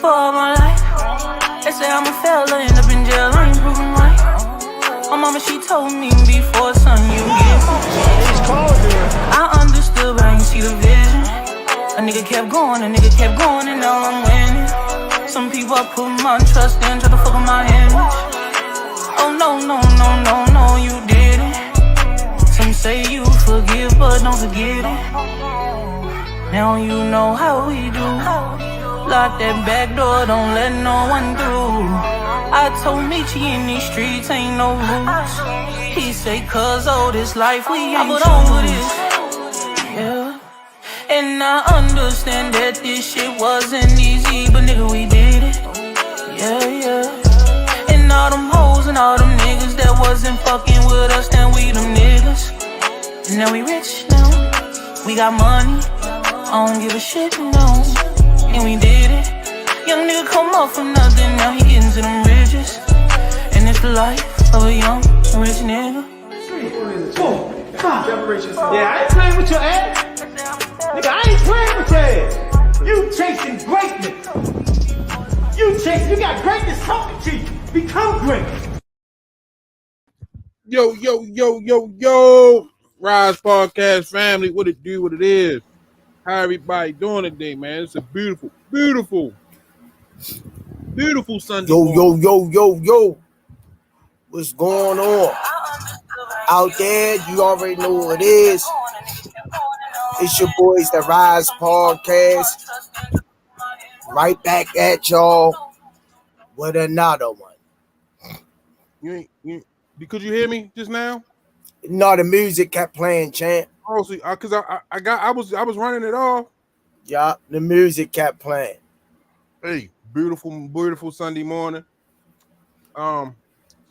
for all my life. They say I'm a failure, end up in jail, I ain't proving right. My mama, she told me before, son, you get I understood, but I ain't see the vision. A nigga kept going, and now I'm winning. Some people I put my trust in, try to fuck with my image. Oh no, you didn't. Some say you forgive, but don't forget it. Now you know how we do. Lock that back door, don't let no one through. I told Michi in these streets ain't no rules. He say, cause all this life we ain't over this. Yeah. And I understand that this shit wasn't easy, but nigga, we did it. Yeah. And all them hoes and all them niggas that wasn't fucking with us, then we them niggas. And now we rich now. We got money. I don't give a shit, no. And we did it. Young nigga come up for nothing, now he getting to them riches. And it's the life of a young rich nigga. Yeah, I ain't playing with your ass. Nigga, I ain't playing with your ass. You chasing greatness. You got greatness talking to you. Become great. Yo. Rize Podcast family, what it do, what it is. How everybody doing today, man? It's a beautiful Sunday morning. Yo. What's going on? Out there, you already know what it is. It's your boys, the Rize Podcast. Right back at y'all with another one. Could you hear me just now? No, the music kept playing, champ. Oh, see, cause I was running it off. Yeah, the music kept playing. Hey, beautiful Sunday morning. Shout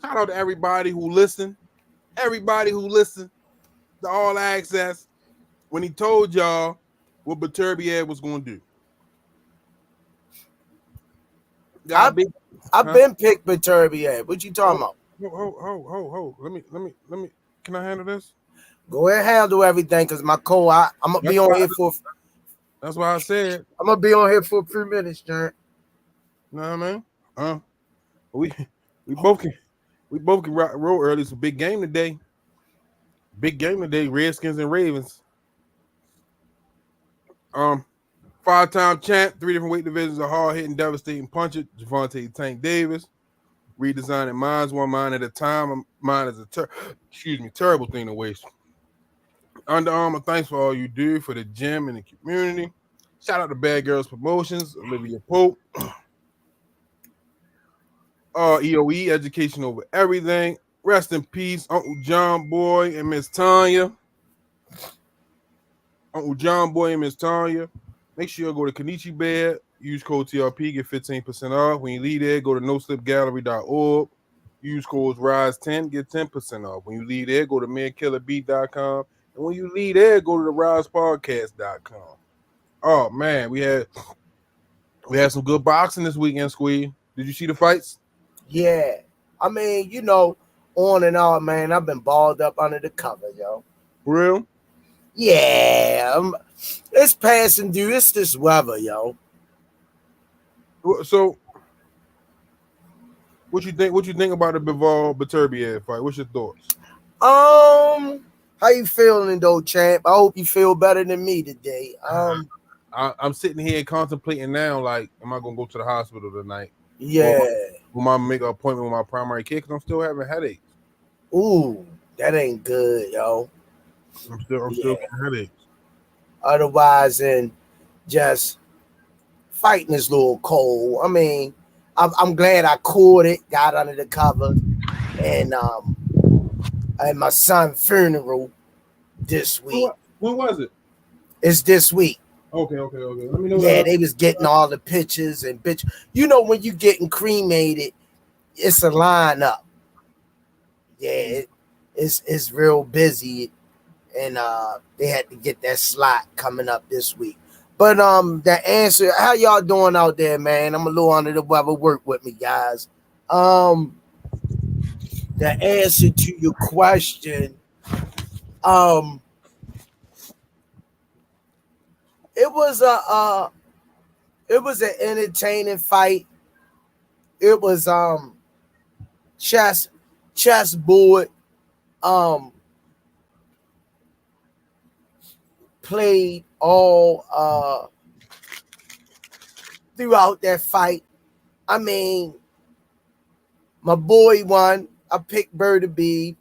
out to everybody who listened. The All Access, when he told y'all what Beterbiev was going to do. I've been picked Beterbiev. What you talking about? Ho. Let me. Can I handle this? Go ahead, handle everything, cause my I'm gonna be on here for. That's why I said I'm gonna be on here for a few minutes, champ. You know what I mean? We both can roll early. It's a big game today. Redskins and Ravens. 5-time champ, 3 different weight divisions, a hard-hitting, devastating puncher, Javante Tank Davis. Redesigning minds one mind at a time. Mine is a terrible thing to waste. Under Armour, thanks for all you do for the gym and the community. Shout out to Bad Girls Promotions, Olivia Pope. EOE, Education Over Everything. Rest in peace, Uncle John Boy and Miss Tanya. Make sure you go to Kenichi Bed. Use code TRP, get 15% off. When you leave there, go to noslipgallery.org. Use code RISE10, get 10% off. When you leave there, go to mankillerbeat.com. And when you leave there, go to the risepodcast.com. Oh, man, we had some good boxing this weekend, Squeeze. Did you see the fights? Yeah. I mean, on and on, man. I've been balled up under the cover, yo. For real? Yeah. It's passing due. It's this weather, yo. So, what you think about the Beterbiev fight? What's your thoughts? How you feeling though, champ? I hope you feel better than me today. I'm sitting here contemplating now, like, am I gonna go to the hospital tonight? Yeah. Will I make an appointment with my primary care? Because I'm still having headaches. Ooh, that ain't good, yo. I'm still having headaches. Otherwise, and just fighting this little cold. I mean, I'm glad I caught it, got under the cover, and I had my son's funeral this week. When was it? It's this week. Okay. Let me know. Yeah, they was getting all the pictures and bitch. When you getting cremated, it's a lineup. Yeah, it's real busy, and they had to get that slot coming up this week. But the answer, how y'all doing out there, man? I'm a little under the weather. Work with me, guys. The answer to your question, it was It was an entertaining fight. It was chessboard played all throughout that fight. I mean, my boy won. I picked Beterbiev,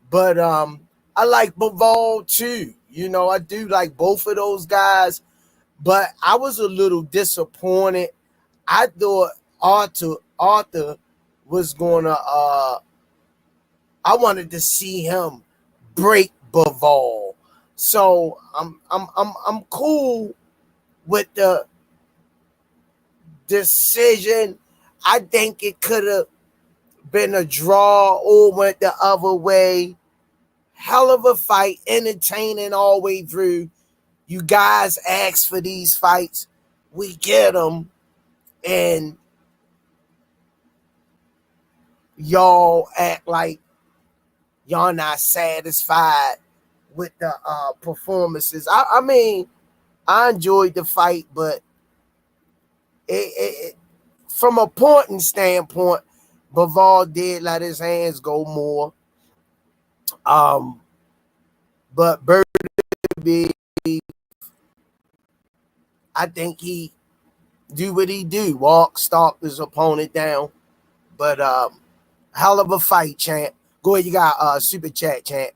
but I like Bivol too. You know, I do like both of those guys, but I was a little disappointed. I thought Artur was gonna I wanted to see him break Bivol. So I'm cool with the decision. I think it could have been a draw or went the other way. Hell of a fight, entertaining all the way through. You guys ask for these fights, we get them, and y'all act like y'all not satisfied with the performances. I mean, I enjoyed the fight, but it from a pointing standpoint, Bivol did let his hands go more. But Beterbiev, I think he do what he do, stalk his opponent down. But hell of a fight, champ. Go ahead, you got super chat, champ.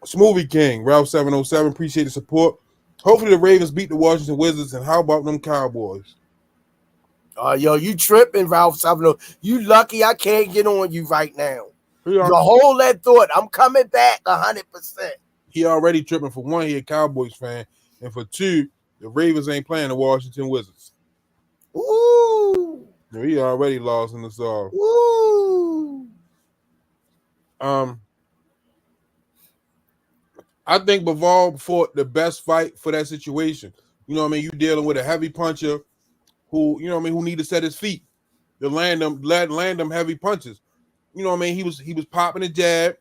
Smoothie King, Ralph 707, appreciate the support. Hopefully the Ravens beat the Washington Wizards, and how about them Cowboys? Yo, you tripping, Ralph 707. You lucky I can't get on you right now. You hold that thought. I'm coming back 100%. He already tripping. For one, he a Cowboys fan, and for two, the Ravens ain't playing the Washington Wizards. Ooh. He already lost in the song. Ooh. I think Bivol fought the best fight for that situation. You know what I mean? You dealing with a heavy puncher who, you know what I mean, who need to set his feet to land them heavy punches. You know what I mean? He was popping a jab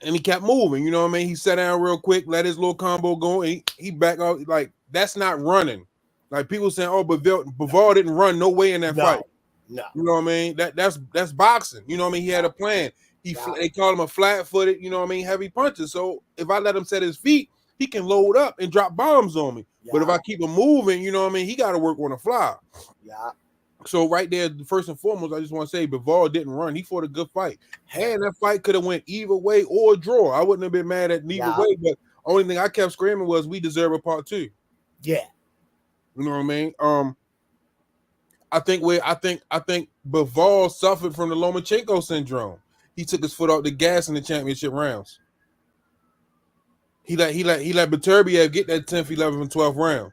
and he kept moving. You know what I mean? He sat down real quick, let his little combo go, and he back out. Like, that's not running. Like, people saying, oh, but Bivol didn't run no way in that fight. No. You know what I mean? That's boxing. You know what I mean? He had a plan. They call him a flat-footed, you know what I mean, heavy puncher. So if I let him set his feet, he can load up and drop bombs on me. Yeah. But if I keep him moving, you know what I mean, he got to work on the fly. Yeah. So right there, first and foremost, I just want to say Bivol didn't run. He fought a good fight. And that fight could have went either way or a draw. I wouldn't have been mad at neither way. But only thing I kept screaming was we deserve a part two. Yeah. You know what I mean? I think Bivol suffered from the Lomachenko syndrome. He took his foot off the gas in the championship rounds. He let Beterbiev get that 10th, 11th, and 12th round.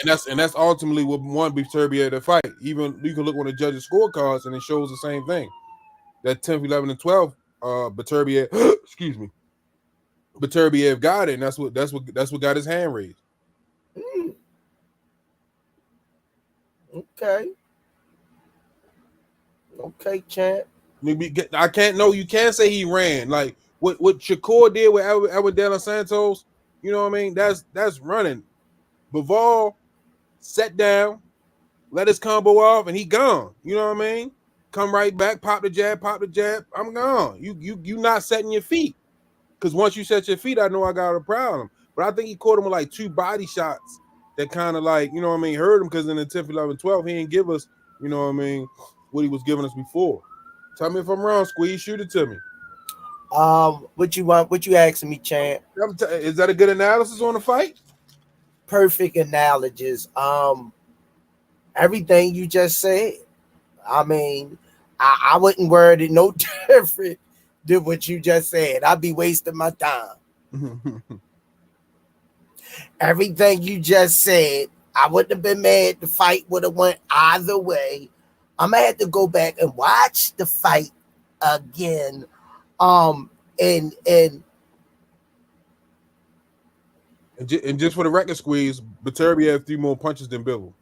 And that's ultimately what won Beterbiev the fight. Even you can look on the judges' scorecards and it shows the same thing. That 10th, 11th, and 12th, Beterbiev, excuse me, Beterbiev got it, and that's what got his hand raised. Okay, champ. I can't know. You can't say he ran like what Shakur did with Edwin De Los Santos. You know what I mean? That's running. Bivol sat down, let his combo off, and he gone. You know what I mean? Come right back, pop the jab. I'm gone. You not setting your feet, because once you set your feet, I know I got a problem. But I think he caught him with like 2 body shots that kind of like, you know what I mean, hurt him, because in the 10th, 11th, 12th, he didn't give us, you know what I mean, what he was giving us before. Tell me if I'm wrong, Squeeze. Shoot it to me. What you want? What you asking me, champ? Is that a good analysis on the fight? Perfect analysis. Everything you just said. I mean, I wouldn't word it no different than what you just said. I'd be wasting my time. Everything you just said, I wouldn't have been mad. The fight would have went either way. I'm gonna have to go back and watch the fight again. And just for the record, Squeeze, Beterbiev had 3 more punches than Bivol.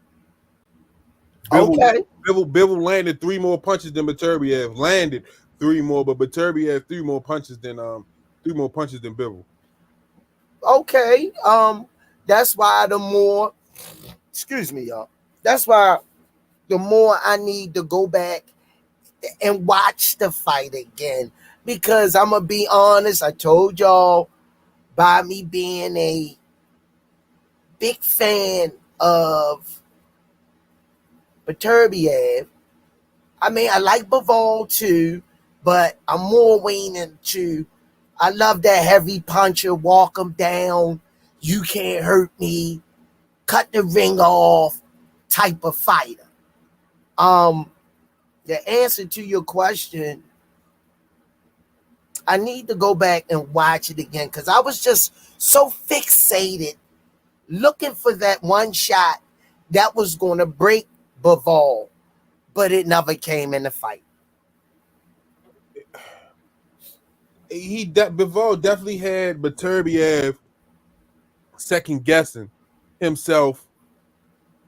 Okay. Bivol landed 3 more punches than Beterbiev. Landed 3 more, but Beterbiev had 3 more punches than Bivol. Okay. That's why the more excuse me, y'all. That's why the more I need to go back and watch the fight again. Because I'm going to be honest, I told y'all, by me being a big fan of Beterbiev, I mean, I like Bivol too, but I'm more leaning to, I love that heavy puncher, walk him down, you can't hurt me, cut the ring off type of fighter. The answer to your question, I need to go back and watch it again because I was just so fixated looking for that one shot that was going to break Bivol, but it never came in the fight. Bivol definitely had Beterbiev second guessing himself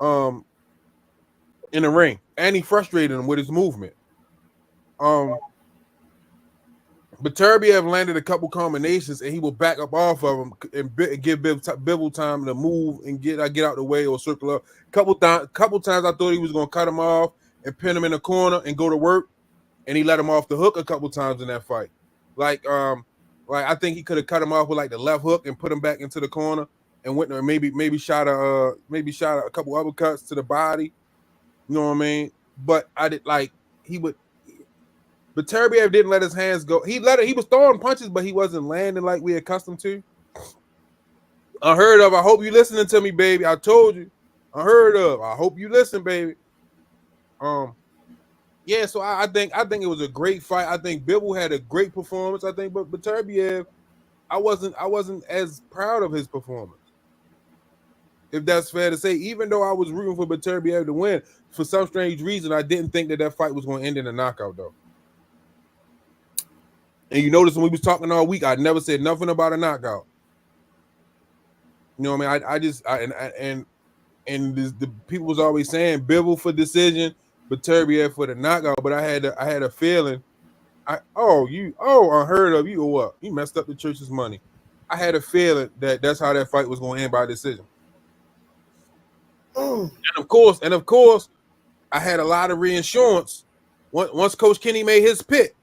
in the ring, and he frustrated him with his movement. Beterbiev landed a couple combinations, and he will back up off of him and give Bivol time to move and get out the way or circle up. Couple times I thought he was going to cut him off and pin him in the corner and go to work, and he let him off the hook a couple times in that fight. Like I think he could have cut him off with like the left hook and put him back into the corner and went there, maybe shot a couple uppercuts to the body. You know what I mean? But I did like he would. Beterbiev didn't let his hands go. He was throwing punches, but he wasn't landing like we accustomed to. Unheard of. I hope you listening to me, baby. I told you. Unheard of. I hope you listen, baby. Yeah. So I think it was a great fight. I think Bivol had a great performance. I think, but Beterbiev, I wasn't as proud of his performance. If that's fair to say, even though I was rooting for Beterbiev to win, for some strange reason, I didn't think that fight was going to end in a knockout, though. And you notice when we was talking all week, I never said nothing about a knockout. You know what I mean? The people was always saying Bivol for decision, Beterbiev for the knockout. But I had a feeling. Unheard of, you what? You messed up the church's money. I had a feeling that's how that fight was going to end by decision. And of course, I had a lot of reinsurance. Once Coach Kenny made his pick.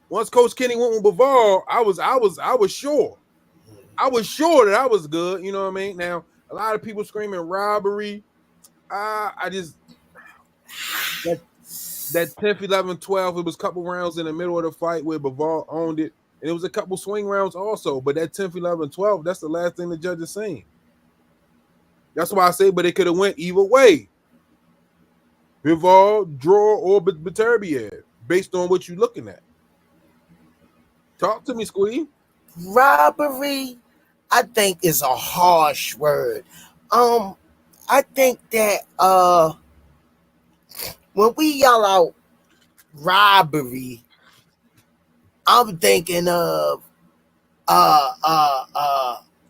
Once Coach Kenny went with Bivol, I was sure. I was sure that I was good. You know what I mean? Now, a lot of people screaming robbery. That 10th, 11, 12, it was a couple rounds in the middle of the fight where Bivol owned it. And it was a couple swing rounds also. But that 10th, 11, 12, that's the last thing the judges seen. That's why I say, but it could have went either way. Bivol, draw, or Beterbiev, based on what you're looking at. Talk to me, Squee. Robbery, I think, is a harsh word. I think that when we yell out robbery, I'm thinking of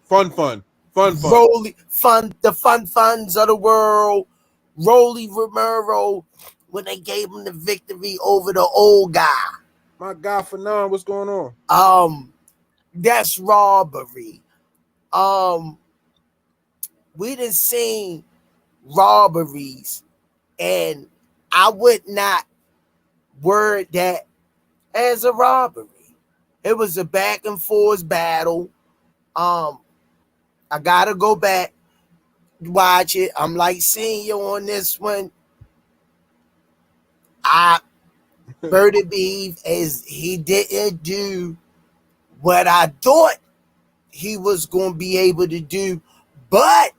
fun. Rolly the funds of the world, Rolly Romero, when they gave him the victory over the old guy. My guy Fanon, what's going on? That's robbery. We done seen robberies, and I would not word that as a robbery. It was a back and forth battle. I gotta go back, watch it. I'm like seeing you on this one. Beterbiev, as he didn't do what I thought he was going to be able to do, but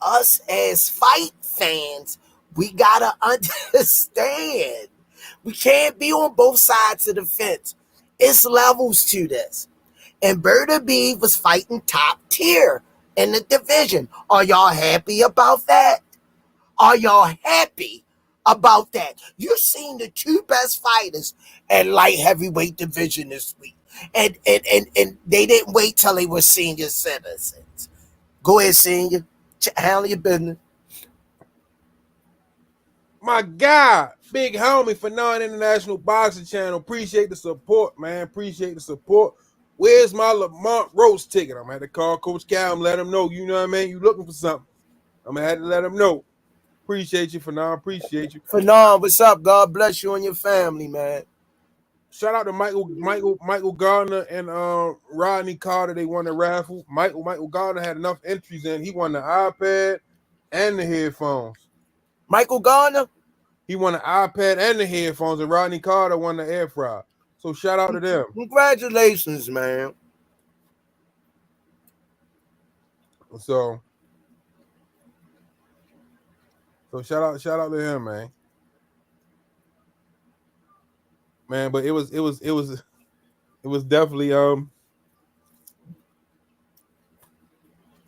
us as fight fans, we gotta understand we can't be on both sides of the fence. It's levels to this, and Beterbiev was fighting top tier in the division. Are y'all happy about that? Are y'all happy about that? You've seen the two best fighters at light heavyweight division this week. And they didn't wait till they were senior citizens. Go ahead, senior. Handle your business. My guy, big homie for Non-International Boxing Channel. Appreciate the support, man. Appreciate the support. Where's my Lamont Roast ticket? I'm going to have to call Coach Cal and let him know, you know what I mean? You looking for something. I'm gonna have to let him know. Appreciate you for now. Appreciate you. Phenom, what's up? God bless you and your family, man. Shout out to Michael Gardner and Rodney Carter. They won the raffle. Michael Gardner had enough entries in. He won the iPad and the headphones. Michael Gardner? He won the iPad and the headphones, and Rodney Carter won the air fryer. So shout out to them. Congratulations, man. So shout out to him, man. Man, but it was definitely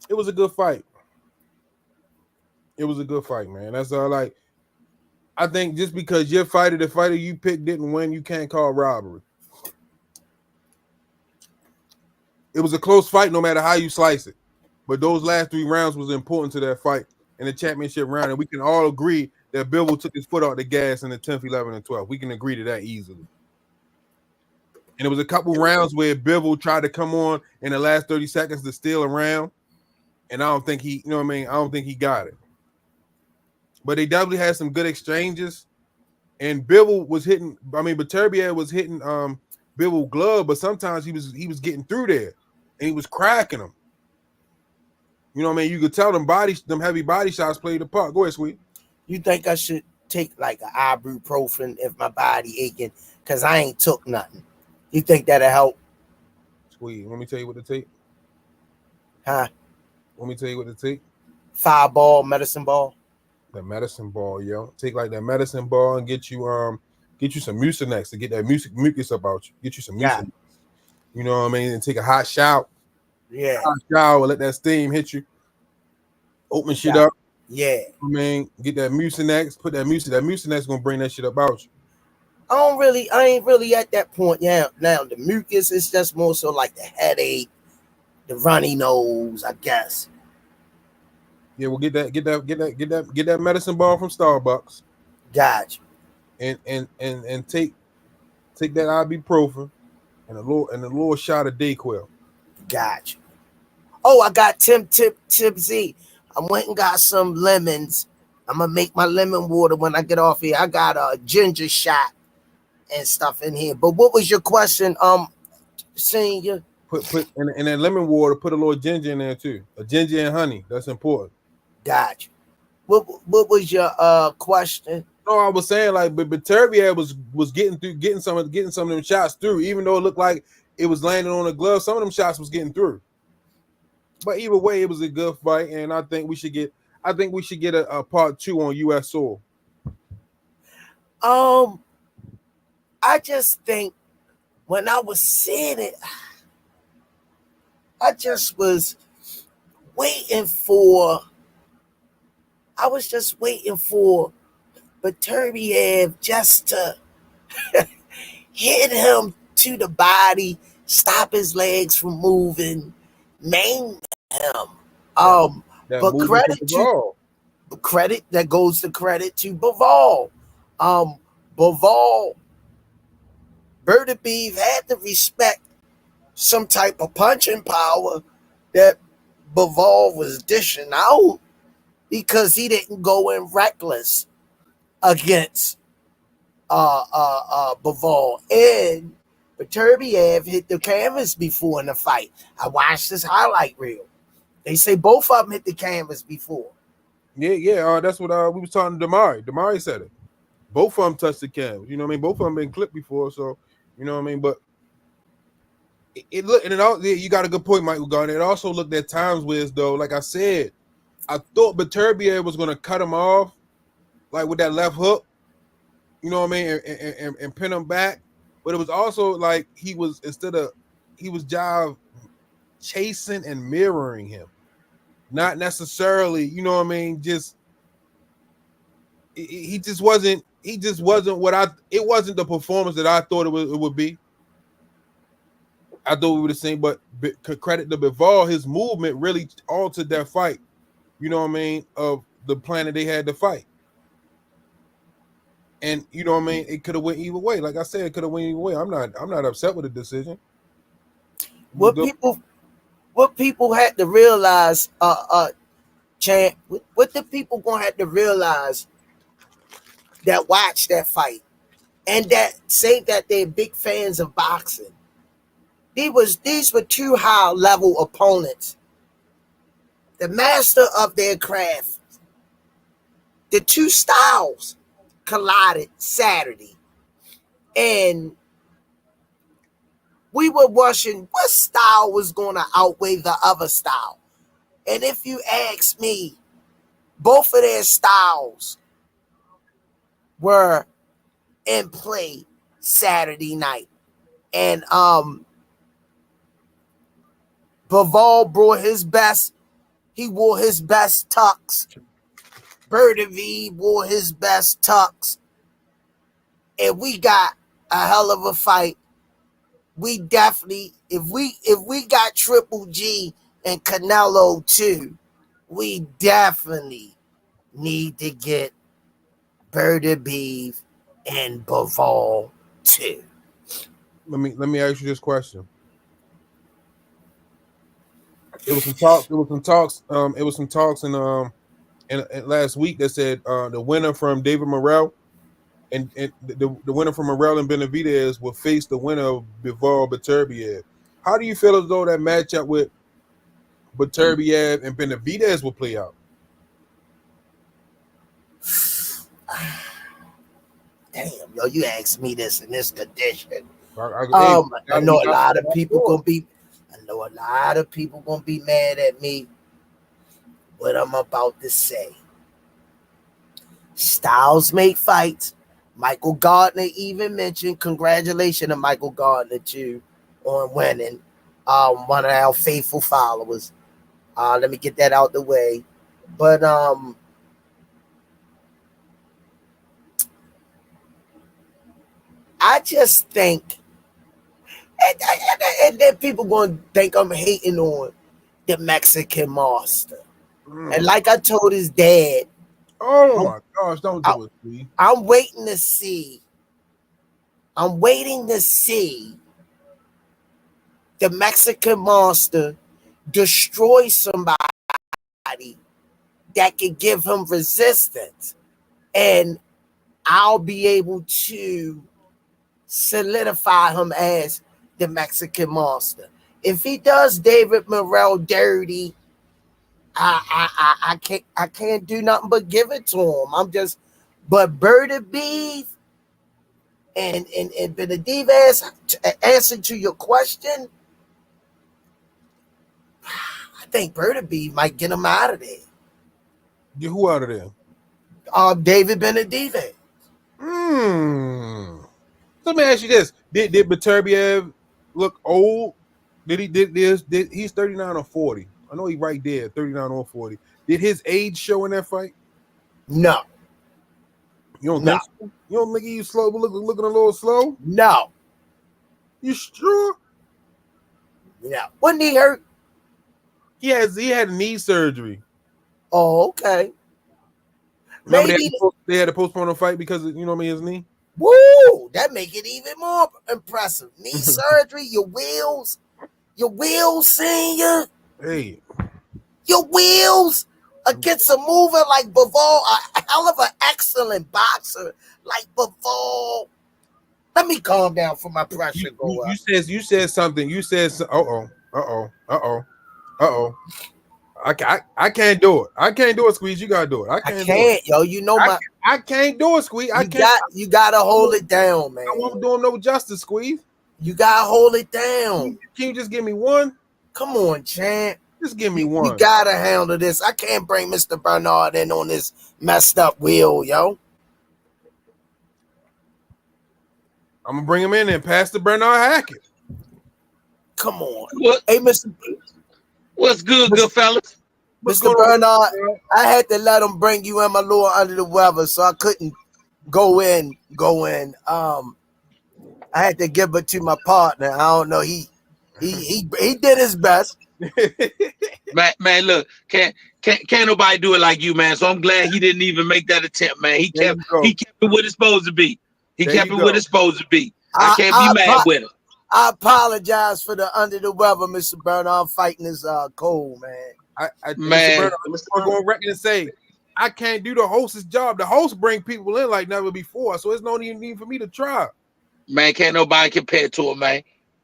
it was a good fight. It was a good fight, man. That's all. Like, I think just because the fighter you picked didn't win, you can't call robbery. It was a close fight no matter how you slice it. But those last 3 rounds was important to that fight in the championship round, and we can all agree that Bivol took his foot off the gas in the 10th, 11th, and 12th. We can agree to that easily. And there was a couple rounds where Bivol tried to come on in the last 30 seconds to steal a round, and I don't think he, you know what I mean? I don't think he got it. But they definitely had some good exchanges, and Bivol was hitting. I mean, Beterbiev was hitting Bivol glove, but sometimes he was getting through there, and he was cracking them. You know what I mean? You could tell them heavy body shots played a part. Go ahead, Sweet. You think I should take like an ibuprofen if my body aching? Because I ain't took nothing. You think that'll help? Sweet. Let me tell you what to take. Huh? Let me tell you what to take. Fireball, medicine ball. The medicine ball, yo. Take like that medicine ball and get you some Mucinex to get that mucus up out you. Get you some Mucinex. You know what I mean? And take a hot shower. Yeah. Hot shower, let that steam hit you. Open shit up. Yeah. I mean, get that Mucinex, put that Mucinex gonna bring that shit up out you. I ain't really at that point yet. Now the mucus is just more so like the headache, the runny nose, I guess. Yeah, we'll get that medicine ball from Starbucks. Gotcha. And take that ibuprofen and a little shot of Dayquil. Gotcha. Oh, I got Tip Z. I went and got some lemons. I'm gonna make my lemon water when I get off here. I got a ginger shot and stuff in here. But what was your question, senior? Put in that lemon water, put a little ginger in there too. A ginger and honey. That's important. Gotcha. What was your question? No, I was saying like, but Beterbiev was getting some of them shots through, even though it looked like it was landing on a glove. Some of them shots was getting through. But either way, it was a good fight, and I think we should get a part 2 on U.S. soil. I just think when I was seeing it, I just was waiting for. I was just waiting for Beterbiev just to hit him to the body, stop his legs from moving, maim him. But credit that goes to credit to Bivol. Beterbiev had to respect some type of punching power that Bivol was dishing out because he didn't go in reckless against Bivol. And Beterbiev hit the canvas before in the fight. I watched this highlight reel. They say both of them hit the canvas before. Yeah. That's what we was talking to Damari. Damari said it. Both of them touched the canvas. You know what I mean? Both of them been clipped before, so you know what I mean. But it looked, and it all, you got a good point, Michael Gardner. It also looked at times where, though, like I said, I thought Beterbiev was going to cut him off, like with that left hook. You know what I mean, and pin him back. But it was also like he was jive chasing and mirroring him, not necessarily. You know what I mean? Just he just wasn't what it wasn't the performance that I thought it would be. I thought we were the same, but credit to Bivol, his movement really altered that fight. You know what I mean? Of the plan that they had to fight. And you know what I mean? It could have went either way. Like I said, it could have went either way. I'm not upset with the decision. What people had to realize, Champ, what the people gonna have to realize that watch that fight and that say that they're big fans of boxing. These were two high level opponents, the master of their craft. The two styles collided Saturday, and we were watching what style was going to outweigh the other style. And if you ask me, both of their styles were in play Saturday night. And Bivol brought his best. He wore his best tux. Beterbiev wore his best tux. And we got a hell of a fight. We definitely, if we got Triple G and Canelo too, we definitely need to get Beterbiev and Bivol too. Let me ask you this question. It was some talks in last week that said the winner from David Morrell and the winner from Morrell and Benavidez will face the winner of Bivol Beterbiev. How do you feel as though that matchup with Beterbiev and Benavidez will play out? Damn, yo, you asked me this in this condition. I know a lot of people gonna be. I know a lot of people gonna be mad at me. What I'm about to say. Styles make fights. Michael Gardner even mentioned. Congratulations to Michael Gardner too on winning. One of our faithful followers. Let me get that out the way. But I just think, and then people going to think I'm hating on the Mexican master. And like I told his dad, oh my gosh, don't do it, Steve. I'm waiting to see the Mexican monster destroy somebody that can give him resistance. And I'll be able to solidify him as the Mexican monster. If he does David Morrell dirty, I can't do nothing but give it to him. But Beterbiev and Beterbiev, answer to your question, I think Beterbiev might get him out of there. Get who out of there? David Beterbiev. Let me ask you this: Did Beterbiev look old? He's 39 or 40? I know he's right there, 39 or 40. Did his age show in that fight? No. You don't think so? You don't think he's slow, looking a little slow? No. You sure? Yeah. Wasn't he hurt? He had knee surgery. Oh, okay. Remember they had to postpone the fight because of, his knee? Woo! That make it even more impressive. Knee surgery, your wheels, senior. Hey. Your wheels against a mover like Bivol, a hell of an excellent boxer like Bivol. Let me calm down for my pressure go up. You said something. You said, I can't do it. I can't do it, Squeeze. You gotta do it. I can't, yo. You know I can't do it, Squeeze. You gotta hold it down, man. I won't do him no justice, Squeeze. You gotta hold it down. Can you just give me one? Come on, champ. Just give me one. You gotta handle this. I can't bring Mr. Bernard in on this messed up wheel, yo. I'm gonna bring him in and pass to Bernard Hackett. Come on. What? Hey, Mr. What's good, good fellas? Mr. Bernard, I had to let him bring you in my little under the weather, so I couldn't go in. I had to give it to my partner. I don't know. He did his best. Man, look, can't nobody do it like you, man. So I'm glad he didn't even make that attempt, man. He kept it what it's supposed to be. He kept it what it's supposed to be. I can't be mad with him. I apologize for the under the weather, Mr. Bernard. I'm fighting this cold, man. Man, Mr. Burner going record and say, I can't do the host's job. The host bring people in like never before, so it's no need for me to try. Man, can't nobody compare to him, man.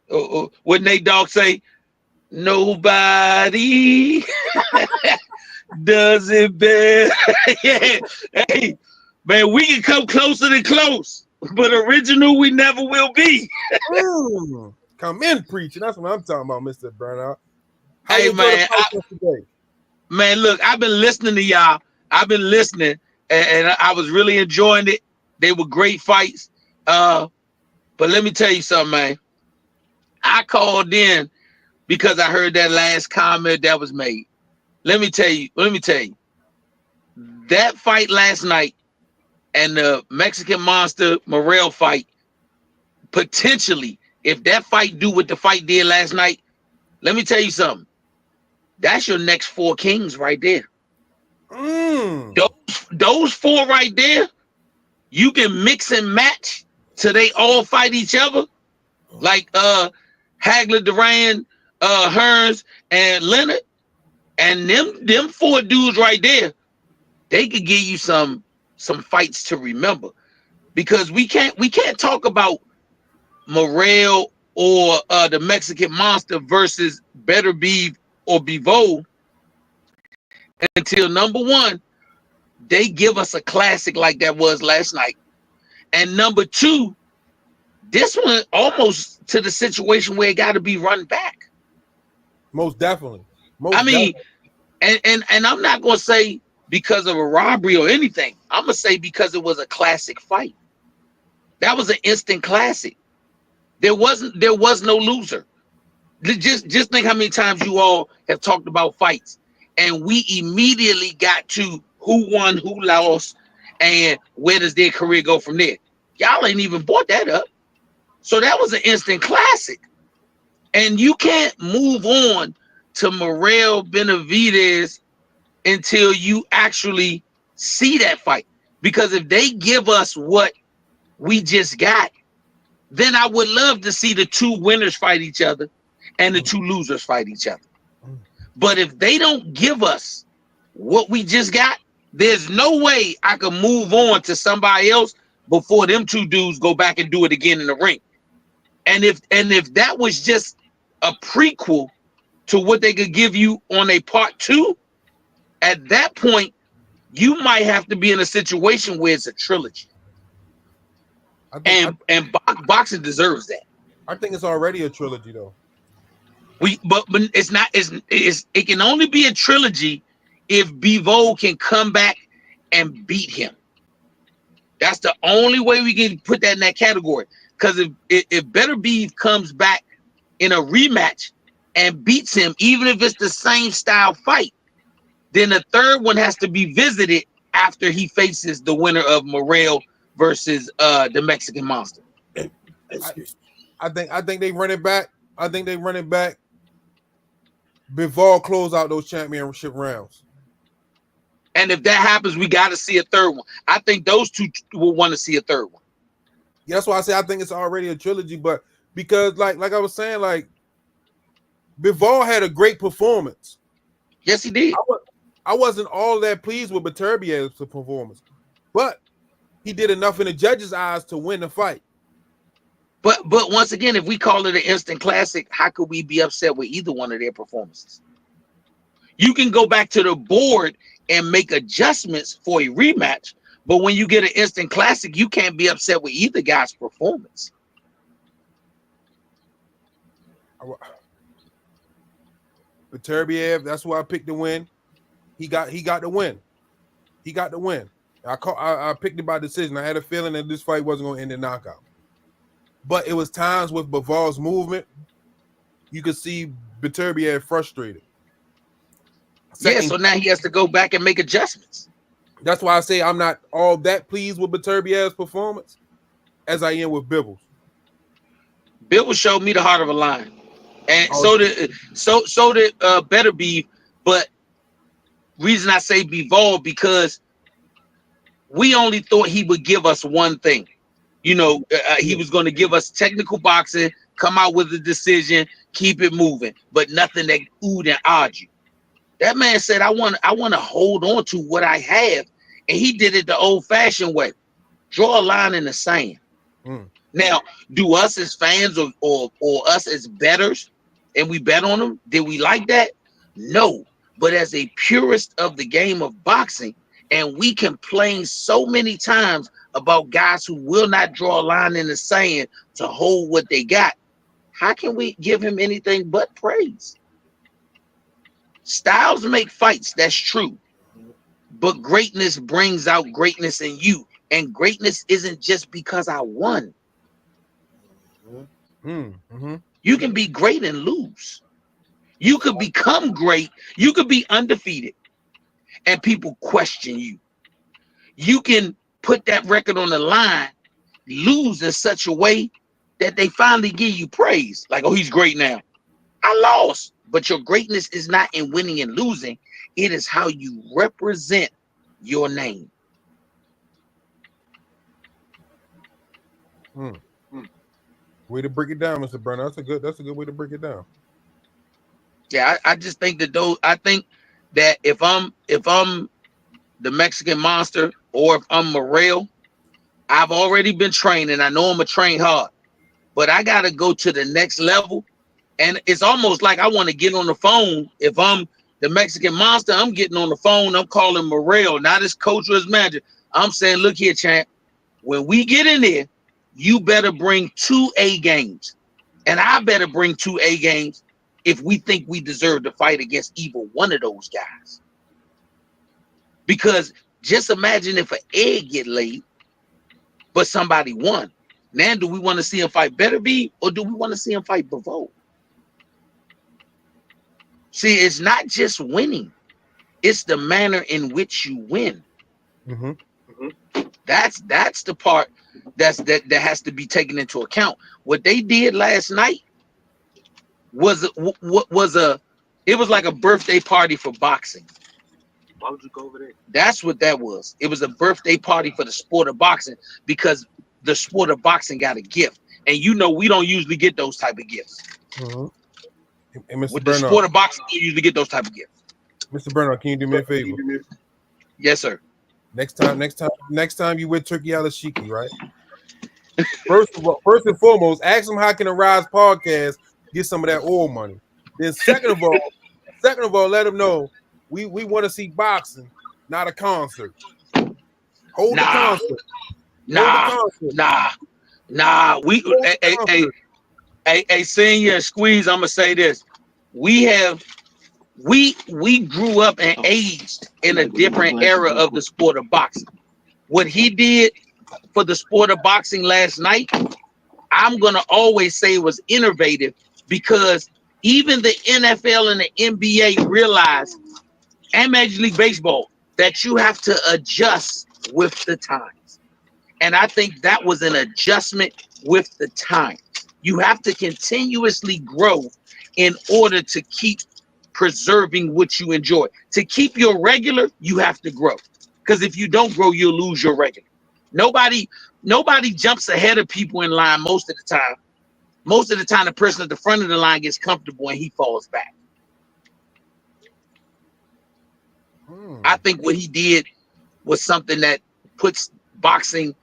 What Nate Dogg say? Nobody does it better. Yeah. Hey, man, we can come closer than close, but original we never will be. Come in preaching. That's what I'm talking about, Mr. Burnout. Hey, man, look, I've been listening to y'all. I've been listening, and I was really enjoying it. They were great fights. But let me tell you something, man. I called in because I heard that last comment that was made. Let me tell you. That fight last night and the Mexican Monster Morrell fight, potentially, if that fight do what the fight did last night, let me tell you something. That's your next 4 kings right there. Those 4 right there, you can mix and match till they all fight each other. Like Hagler, Duran, Hearns, and Leonard. And them 4 dudes right there, they could give you some fights to remember. Because we can't talk about Morrell or the Mexican Monster versus Beterbiev or Bivol until number 1, they give us a classic like that was last night. And number 2, this one almost to the situation where it got to be run back. Most definitely. And I'm not going to say because of a robbery or anything. I'm going to say because it was a classic fight. That was an instant classic. There was no loser. Just think how many times you all have talked about fights, and we immediately got to who won, who lost, and where does their career go from there. Y'all ain't even brought that up. So that was an instant classic. And you can't move on to Morrell Benavidez until you actually see that fight. Because if they give us what we just got, then I would love to see the 2 winners fight each other and the 2 losers fight each other. But if they don't give us what we just got, there's no way I can move on to somebody else before them 2 dudes go back and do it again in the ring. And if that was just a prequel to what they could give you on a part 2, at that point, you might have to be in a situation where it's a trilogy. And boxing deserves that. I think it's already a trilogy, though. But it's not. It can only be a trilogy if Bivol can come back and beat him. That's the only way we can put that in that category. Because if Beterbiev comes back in a rematch and beats him, even if it's the same style fight, then the 3rd one has to be visited after he faces the winner of Morrell versus the Mexican Monster. I think they run it back. Bivol close out those championship rounds. And if that happens, we got to see a 3rd one. I think those 2 will want to see a 3rd one. Yeah, that's why I say I think it's already a trilogy. But because like I was saying, like Bivol had a great performance. Yes, he did. I wasn't all that pleased with Beterbiev's performance, but he did enough in the judges' eyes to win the fight. But once again, if we call it an instant classic, how could we be upset with either one of their performances? You can go back to the board and make adjustments for a rematch, but when you get an instant classic, you can't be upset with either guy's performance. Beterbiev, that's why I picked the win. He got the win. He got the win. I picked it by decision. I had a feeling that this fight wasn't going to end in knockout. But it was times with Bivol's movement, you could see Beterbiev frustrated. Yeah, so now he has to go back and make adjustments. That's why I say I'm not all that pleased with Beterbiev's performance as I am with Bivol's. Bivol showed me the heart of a lion, and so did Beterbiev. But reason I say Bivol because we only thought he would give us one thing. You know, he was going to give us technical boxing, come out with a decision, keep it moving, but nothing that oohed and awed you. That man said, I want to hold on to what I have. And he did it the old-fashioned way. Draw a line in the sand. Now, do us as fans or us as bettors, and we bet on them, did we like that? No. But as a purist of the game of boxing, and we complain so many times about guys who will not draw a line in the sand to hold what they got, how can we give him anything but praise? Styles make fights, that's true. But greatness brings out greatness in you. And greatness isn't just because I won. You can be great and lose. You could become great. You could be undefeated. And people question you. You can put that record on the line, lose in such a way that they finally give you praise. Like, oh, he's great now. I lost. But your greatness is not in winning and losing. It is how you represent your name. Way to break it down, Mr. Burner. That's a good way to break it down. Yeah, I just think that I think that if I'm the Mexican Monster or if I'm Morel, I've already been training. I know I'm gonna train hard, but I gotta go to the next level. And it's almost like I want to get on the phone. If I'm the Mexican Monster, I'm getting on the phone. I'm calling Morel, not his coach or his manager. I'm saying, look here, champ. When we get in there, you better bring 2 A games. And I better bring 2 A games if we think we deserve to fight against either one of those guys. Because just imagine if an egg get laid, but somebody won. Now, do we want to see him fight Beterbiev or do we want to see him fight Bivol? See, it's not just winning. It's the manner in which you win. That's the part that has to be taken into account. What they did last night was like a birthday party for boxing. Why would you go over there? That's what that was. It was a birthday party for the sport of boxing because the sport of boxing got a gift. And you know we don't usually get those type of gifts. And Mr. With Bernard, the sport of boxing, you usually get those type of gifts. Mr. Bernard, can you do me a favor? Yes, sir. Next time you with Turkey Alashiki, right? First and foremost, ask them how can the Rize podcast get some of that oil money. Then second of all, let them know we want to see boxing, not a concert. Hold the concert. Nah. Hey, senior squeeze. I'm gonna say this. We grew up and aged in a different era of the sport of boxing. What he did for the sport of boxing last night, I'm gonna always say was innovative because even the NFL and the NBA realized, and Major League Baseball, that you have to adjust with the times. And I think that was an adjustment with the time. You have to continuously grow in order to keep preserving what you enjoy. To keep your regular, you have to grow. Because if you don't grow, you'll lose your regular. Nobody jumps ahead of people in line most of the time. Most of the time, the person at the front of the line gets comfortable and he falls back. I think what he did was something that puts boxing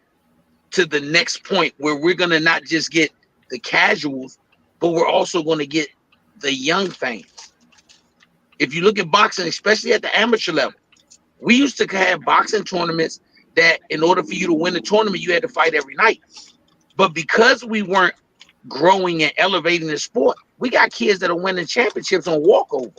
to the next point where we're going to not just get the casuals, but we're also going to get the young fans. If you look at boxing, especially at the amateur level, we used to have boxing tournaments that in order for you to win the tournament, you had to fight every night. But because we weren't growing and elevating the sport, we got kids that are winning championships on walkover.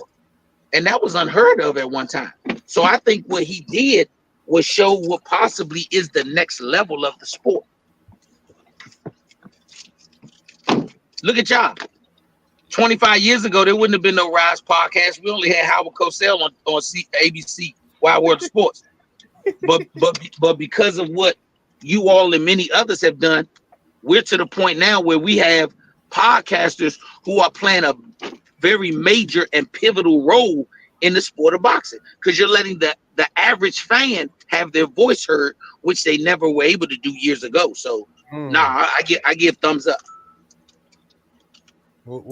And that was unheard of at one time. So I think what he did was show what possibly is the next level of the sport. Look at y'all. 25 years ago, there wouldn't have been no Rize podcast. We only had Howard Cosell on ABC, Wild World of Sports. But because of what you all and many others have done, we're to the point now where we have podcasters who are playing a very major and pivotal role in the sport of boxing, because you're letting the average fan have their voice heard, which they never were able to do years ago. So I give thumbs up. We'll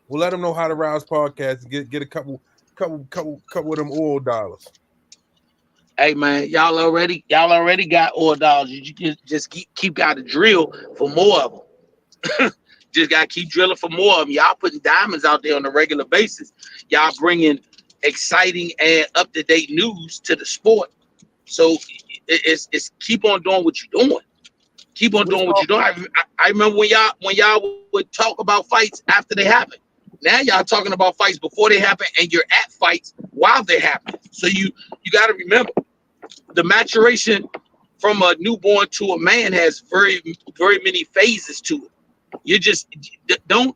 let them know how to Rize podcast and get a couple couple of them oil dollars. Hey man, y'all already got oil dollars. You just keep got to drill for more of them. Just gotta keep drilling for more of them. Y'all putting diamonds out there on a regular basis. Y'all bringing exciting and up-to-date news to the sport. So it's keep on doing what you're doing. Keep on doing what you're doing. I remember when y'all would talk about fights after they happen. Now y'all talking about fights before they happen, and you're at fights while they happen. So you got to remember the maturation from a newborn to a man has very many phases to it. You just don't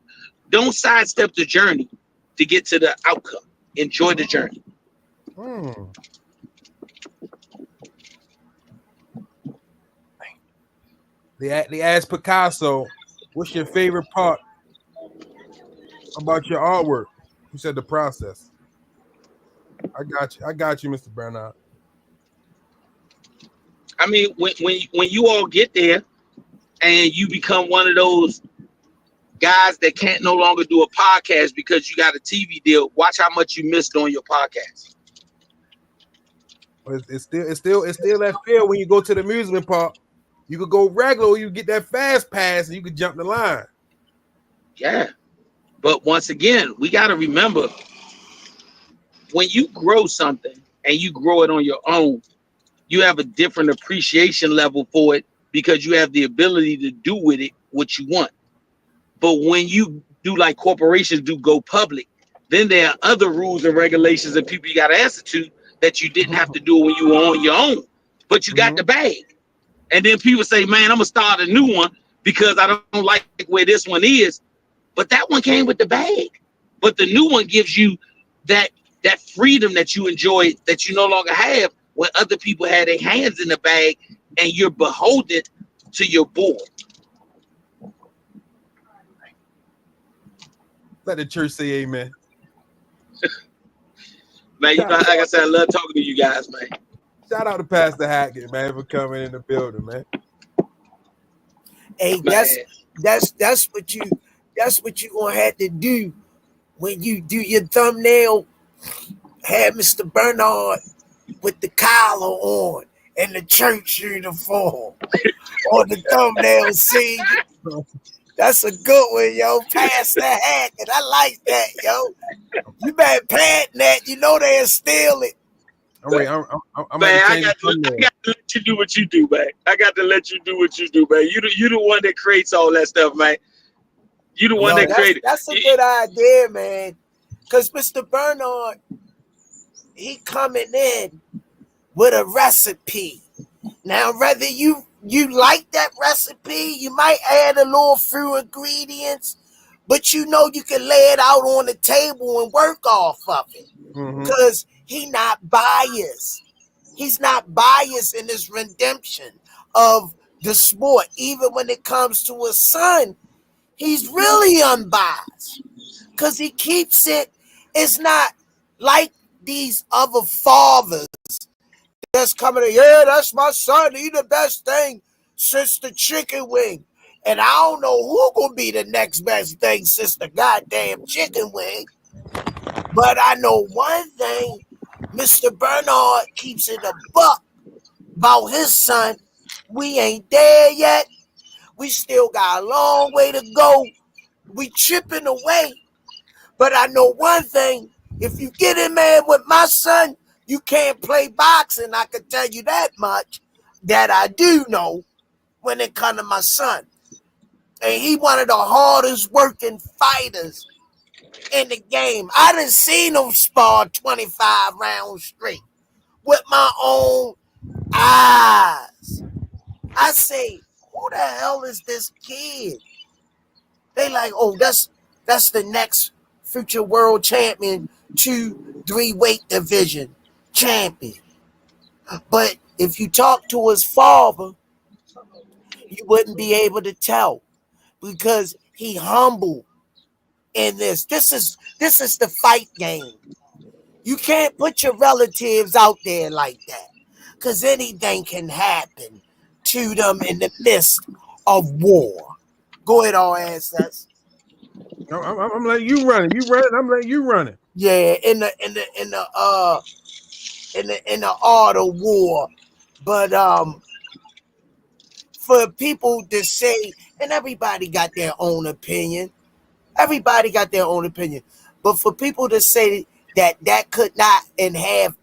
sidestep the journey to get to the outcome. Enjoy the journey. They asked Picasso, what's your favorite part about your artwork? He said the process. I got you, Mr. Bernard. I mean, when you all get there and you become one of those guys that can't no longer do a podcast because you got a TV deal, watch how much you missed on your podcast. It's still that feel when you go to the amusement park. You could go regular, or you get that fast pass, and you could jump the line. Yeah, but once again, we got to remember when you grow something and you grow it on your own, you have a different appreciation level for it because you have the ability to do with it what you want. But when you do like corporations do go public, then there are other rules and regulations and people you got to answer to that you didn't have to do when you were on your own, but you got the bag. And then people say, man, I'm going to start a new one because I don't like where this one is. But that one came with the bag. But the new one gives you that freedom that you enjoy that you no longer have when other people had their hands in the bag and you're beholden to your board. Let the church say amen. Man, you know, like I said, I love talking to you guys, man. Shout out to Pastor Hackett, man, for coming in the building, man. Hey, that's what you gonna have to do when you do your thumbnail. Have Mr. Bernard with the collar on and the church uniform on the thumbnail scene. That's a good one, yo. Pastor Hackett. I like that, yo. You better patent that. You know they'll steal it. I'm man, I got to let you do what you do, man. I got to let you do what you do, man. You the one that creates all that stuff, man. You the one that created. That's a good idea, man. Because Mr. Bernard, he coming in with a recipe. Now, whether you like that recipe, you might add a little few ingredients, but you know you can lay it out on the table and work off of it. Because he not biased. He's not biased in his redemption of the sport. Even when it comes to his son, he's really unbiased. Because he keeps it. It's not like these other fathers that's coming in, yeah, that's my son. He the best thing since the chicken wing. And I don't know who gonna be the next best thing since the goddamn chicken wing. But I know one thing, Mr. Bernard keeps it a buck about his son. We ain't there yet. We still got a long way to go. We chipping away. But I know one thing, if you get in there with my son, you can't play boxing. I can tell you that much, that I do know when it comes to my son. And he one of the hardest working fighters in the game. I done seen him spar 25 rounds straight with my own eyes. I say, who the hell is this kid? They like, oh, that's the next future world champion, 2-3 weight division champion. But if you talk to his father, you wouldn't be able to tell because he humble in this. This is the fight game. You can't put your relatives out there like that because anything can happen to them in the midst of war. Go ahead, all assets. I'm letting you run it. You run it. I'm letting you run it. Yeah, in the art of war. But for people to say, and everybody got their own opinion. Everybody got their own opinion. But for people to say that could not and have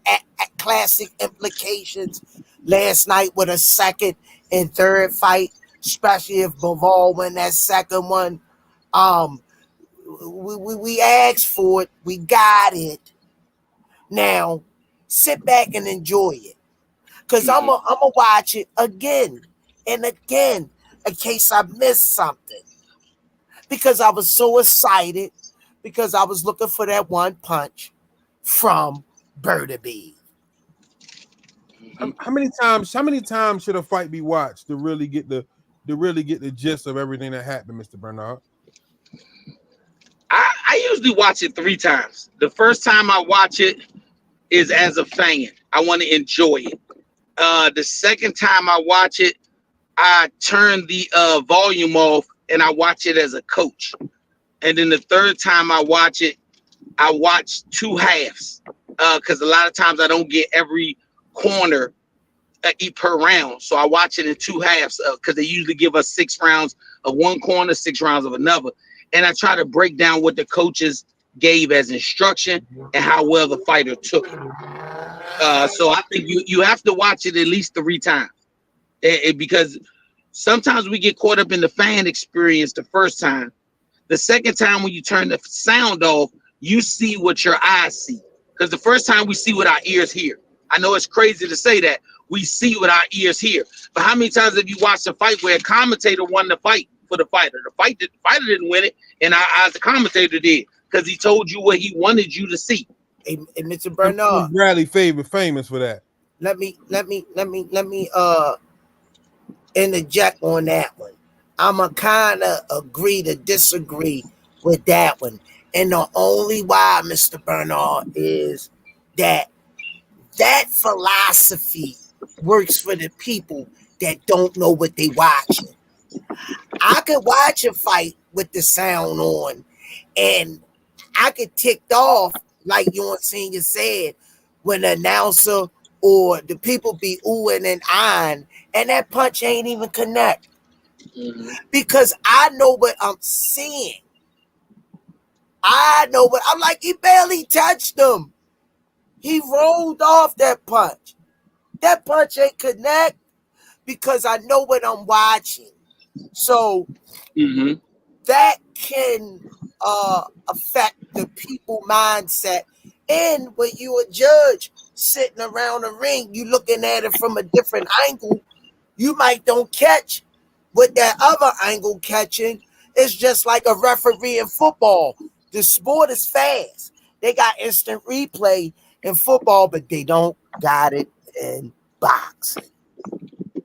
classic implications last night with a second and third fight, especially if Bivol win that second one, we asked for it, we got it. Now sit back and enjoy it, because I'm gonna watch it again and again in case I missed something, because I was so excited, because I was looking for that one punch from Beterbiev. How many times should a fight be watched to really get the gist of everything that happened, Mr. Bernard? I usually watch it 3 times. The first time I watch it is as a fan. I want to enjoy it. The second time I watch it, I turn the volume off and I watch it as a coach. And then the third time I watch it, I watch 2 halves, because a lot of times I don't get every corner per round. So I watch it in 2 halves, because they usually give us 6 rounds of one corner, 6 rounds of another. And I try to break down what the coaches gave as instruction and how well the fighter took it. So I think you have to watch it at least 3 times, because sometimes we get caught up in the fan experience the first time. The second time, when you turn the sound off, you see what your eyes see. Because the first time we see what our ears hear. I know it's crazy to say that. We see what our ears hear. But how many times have you watched a fight where a commentator won the fight for the fighter? The fighter didn't win it, and the commentator did, because he told you what he wanted you to see. Hey, Mr. Bernard, Bradley famous for that. Let me interject on that one. I'ma kind of agree to disagree with that one. And the only why, Mr. Bernard, is that philosophy works for the people that don't know what they watching. I could watch a fight with the sound on, and I get ticked off, like Yon Senior said, when the announcer or the people be oohing and eyeing, and that punch ain't even connect. Because I know what I'm seeing. I'm like, he barely touched him. He rolled off that punch. That punch ain't connect, because I know what I'm watching. So that can affect the people mindset. And when you a judge sitting around the ring, you looking at it from a different angle, you might don't catch what that other angle catching. It's just like a referee in football. The sport is fast. They got instant replay in football, but they don't got it in boxing.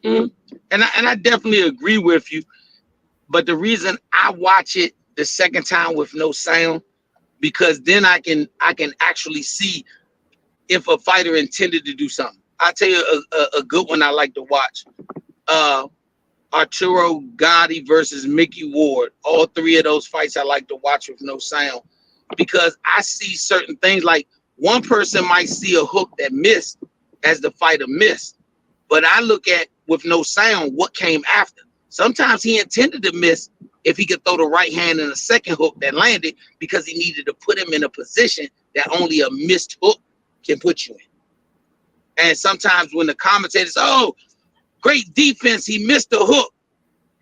And I definitely agree with you. But the reason I watch it the second time with no sound, because then I can actually see if a fighter intended to do something. I'll tell you a good one I like to watch. Arturo Gotti versus Mickey Ward. All 3 of those fights I like to watch with no sound, because I see certain things. Like, one person might see a hook that missed as the fighter missed, but I look at, with no sound, what came after. Sometimes he intended to miss if he could throw the right hand in a second hook that landed, because he needed to put him in a position that only a missed hook can put you in. And sometimes when the commentators, oh, great defense, he missed the hook.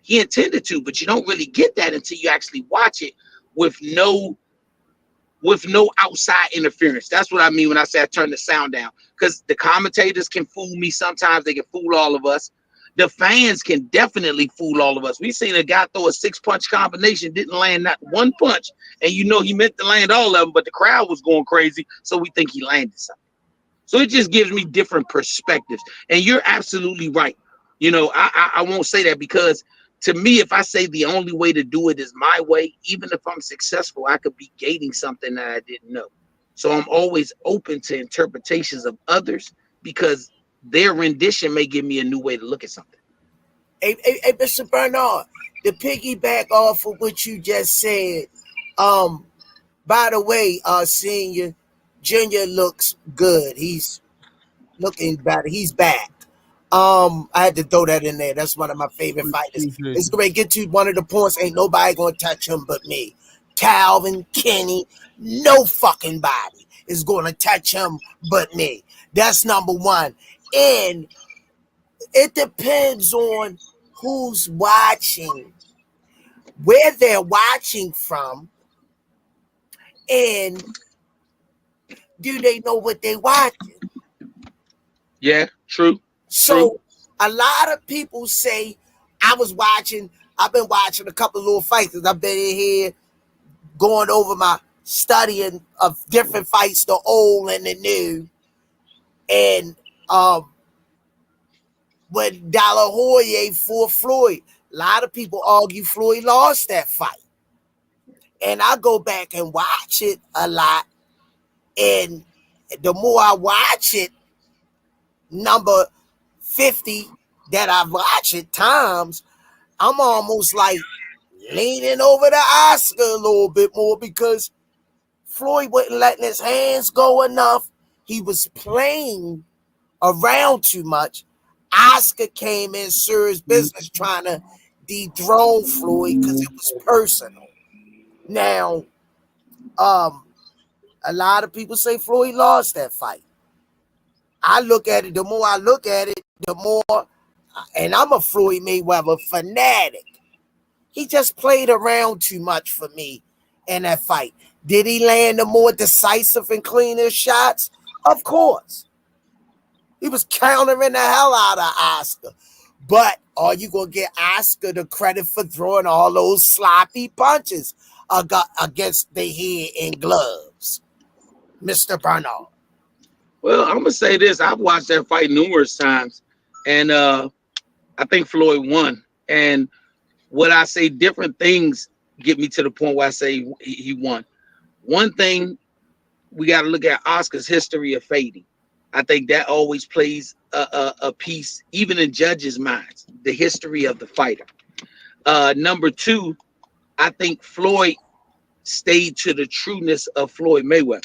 He intended to, but you don't really get that until you actually watch it with no outside interference. That's what I mean when I say I turn the sound down, because the commentators can fool me sometimes. They can fool all of us. The fans can definitely fool all of us. We've seen a guy throw a 6-punch combination, didn't land not one punch, and you know he meant to land all of them, but the crowd was going crazy, so we think he landed something. So it just gives me different perspectives. And you're absolutely right. You know, I won't say that, because to me, if I say the only way to do it is my way, even if I'm successful, I could be gating something that I didn't know. So I'm always open to interpretations of others, because their rendition may give me a new way to look at something. Hey, Mr. Bernard, to piggyback off of what you just said, By the way, Senior, Junior looks good. He's looking better. He's back. I had to throw that in there. That's one of my favorite fighters. It's going to get to one of the points. Ain't nobody going to touch him but me. Calvin, Kenny, no fucking body is going to touch him but me. That's number one. And it depends on who's watching, where they're watching from, and do they know what they're watching? Yeah, true. So a lot of people say, I've been watching a couple of little fights. I've been in here going over my studying of different fights, the old and the new. And when De La Hoya fought Floyd, a lot of people argue Floyd lost that fight. And I go back and watch it a lot. And the more I watch it, number 50 that I've watched it times, I'm almost like leaning over to Oscar a little bit more because Floyd wasn't letting his hands go enough. He was playing around too much. Oscar came in serious business trying to dethrone Floyd because it was personal. Now, a lot of people say Floyd lost that fight. I look at it, the more I look at it, the more, and I'm a Floyd Mayweather fanatic. He just played around too much for me in that fight. Did he land the more decisive and cleaner shots? Of course. He was countering the hell out of Oscar. But are you going to get Oscar the credit for throwing all those sloppy punches against the head and gloves, Mr. Bernard? Well, I'm gonna say this. I've watched that fight numerous times, and I think Floyd won. And what I say, different things get me to the point where I say he won. One thing, we got to look at Oscar's history of fading. I think that always plays a piece, even in judges' minds, the history of the fighter. Number two, I think Floyd stayed to the trueness of Floyd Mayweather.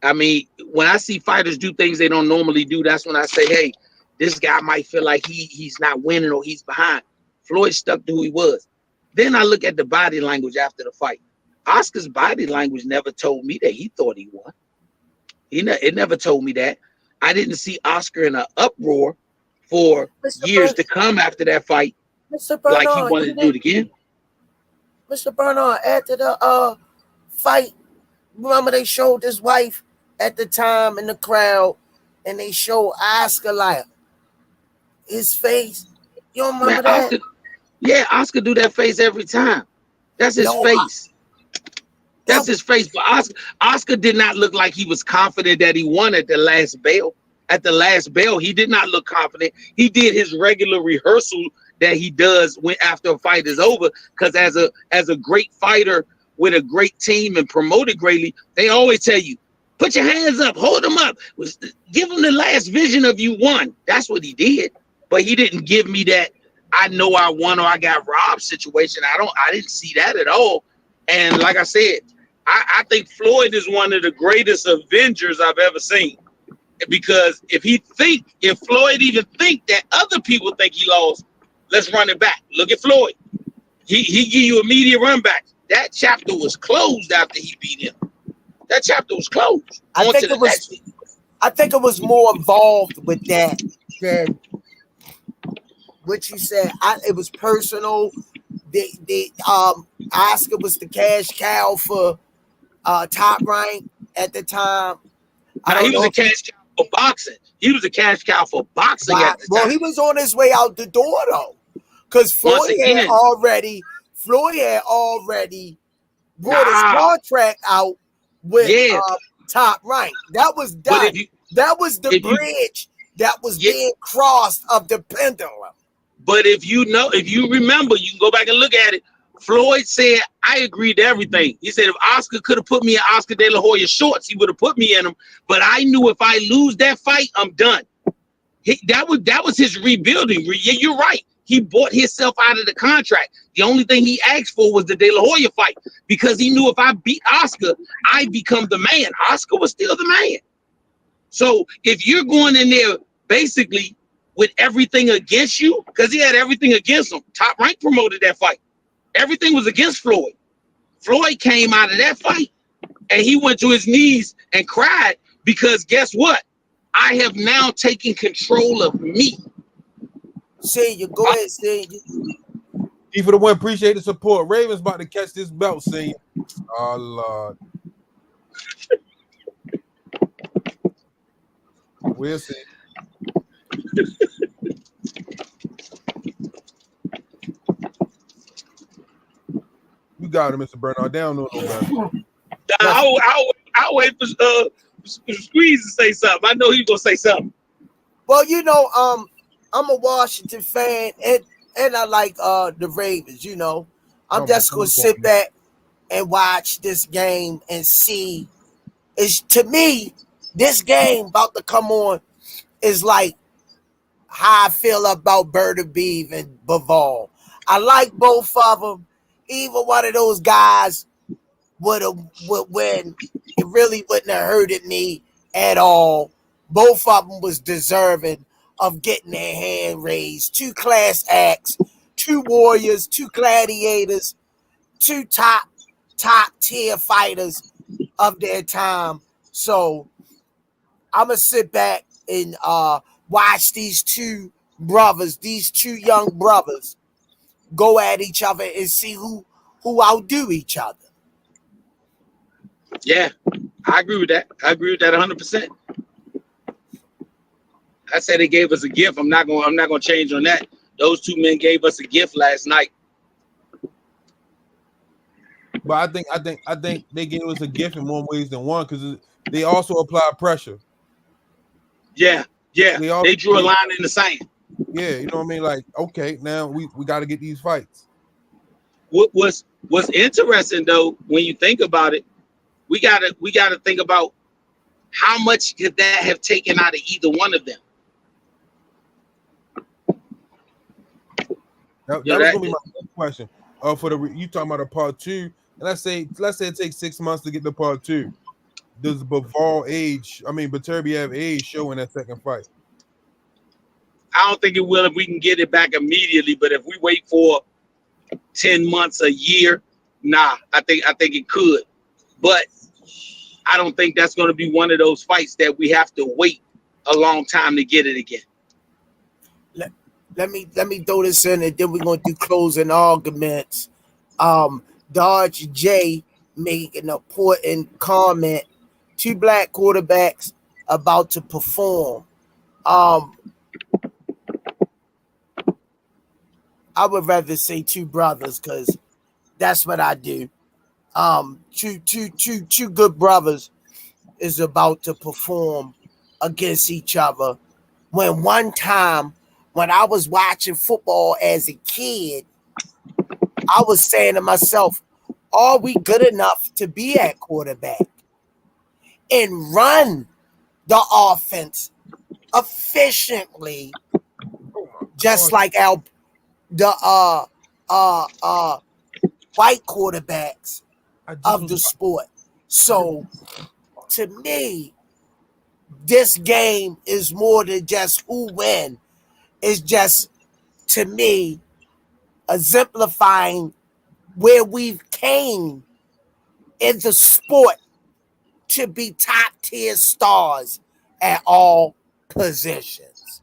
I mean, when I see fighters do things they don't normally do, that's when I say, hey, this guy might feel like he's not winning or he's behind. Floyd stuck to who he was. Then I look at the body language after the fight. Oscar's body language never told me that he thought he won. It never told me that. I didn't see Oscar in an uproar for years to come after that fight, Bernard, like he wanted to do it again. Mr. Bernard, after the fight, remember they showed his wife at the time in the crowd, and they showed Oscar like his face. You don't remember that? Oscar, yeah, Oscar do that face every time. That's his face. That's his face. But Oscar did not look like he was confident that he won at the last bell. At the last bell, he did not look confident. He did his regular rehearsal that he does when after a fight is over. Because as a great fighter with a great team and promoted greatly, they always tell you, put your hands up, hold them up, give them the last vision of you won. That's what he did. But he didn't give me that I know I won or I got robbed situation. I didn't see that at all. And like I said, I think Floyd is one of the greatest avengers I've ever seen. Because if Floyd even think that other people think he lost, let's run it back. Look at Floyd. He give you a media run back. That chapter was closed after he beat him. That chapter was closed. I think it was more involved with that than what you said. It was personal. Oscar was the cash cow for Top Rank at the time. He was a cash cow for boxing. He was a cash cow for boxing at the time. Well, he was on his way out the door though, because Floyd had already brought his contract out with Top Rank. That was done. That was the bridge that was being crossed of the pendulum. But if you remember, you can go back and look at it. Floyd said, I agreed to everything. He said, if Oscar could have put me in Oscar De La Hoya shorts, he would have put me in them. But I knew if I lose that fight, I'm done. That was his rebuilding. You're right. He bought himself out of the contract. The only thing he asked for was the De La Hoya fight because he knew if I beat Oscar, I become the man. Oscar was still the man. So if you're going in there basically with everything against you, because he had everything against him, Top Rank promoted that fight. Everything was against Floyd. Floyd came out of that fight and he went to his knees and cried because guess what? I have now taken control of me. Senior, go ahead, Senior. E for the win. Appreciate the support. Ravens about to catch this belt, Senior. Oh, Lord. We'll see. You got it, Mr. Bernard. Down no better. I'll wait for Squeeze to say something. I know he's gonna say something. Well, you know, I'm a Washington fan, and I like the Ravens. You know, I'm just gonna sit back and watch this game and see. Is to me, this game about to come on is like how I feel about Beterbiev and Bivol. I like both of them. Either one of those guys would win. It really wouldn't have hurted me at all. Both of them was deserving of getting their hand raised. Two class acts, two warriors, two gladiators, two top tier fighters of their time. So I'm gonna sit back and watch these two young brothers go at each other and see who outdo each other. Yeah, I agree with that. 100%. I said they gave us a gift. I'm not gonna change on that. Those two men gave us a gift last night. But I think they gave us a gift in more ways than one because they also applied pressure. Yeah. They drew a line in the sand. Yeah, you know what I mean? Like, okay, now we got to get these fights. What's interesting though, when you think about it, we gotta think about how much could that have taken out of either one of them. That was gonna be my question. For you talking about a part two, and let's say it takes 6 months to get to part two. Does Beterbiev age show in that second fight? I don't think it will if we can get it back immediately. But if we wait for 10 months, a year, nah, I think it could. But I don't think that's going to be one of those fights that we have to wait a long time to get it again. Let me throw this in, and then we're going to do closing arguments. Dodge J made an important comment. Two black quarterbacks about to perform. I would rather say two brothers because that's what I do. Two good brothers is about to perform against each other. When one time, when I was watching football as a kid, I was saying to myself, are we good enough to be at quarterback and run the offense efficiently, just like the white quarterbacks of the sport? So to me, this game is more than just who win. It's just, to me, exemplifying where we've came in the sport to be top tier stars at all positions.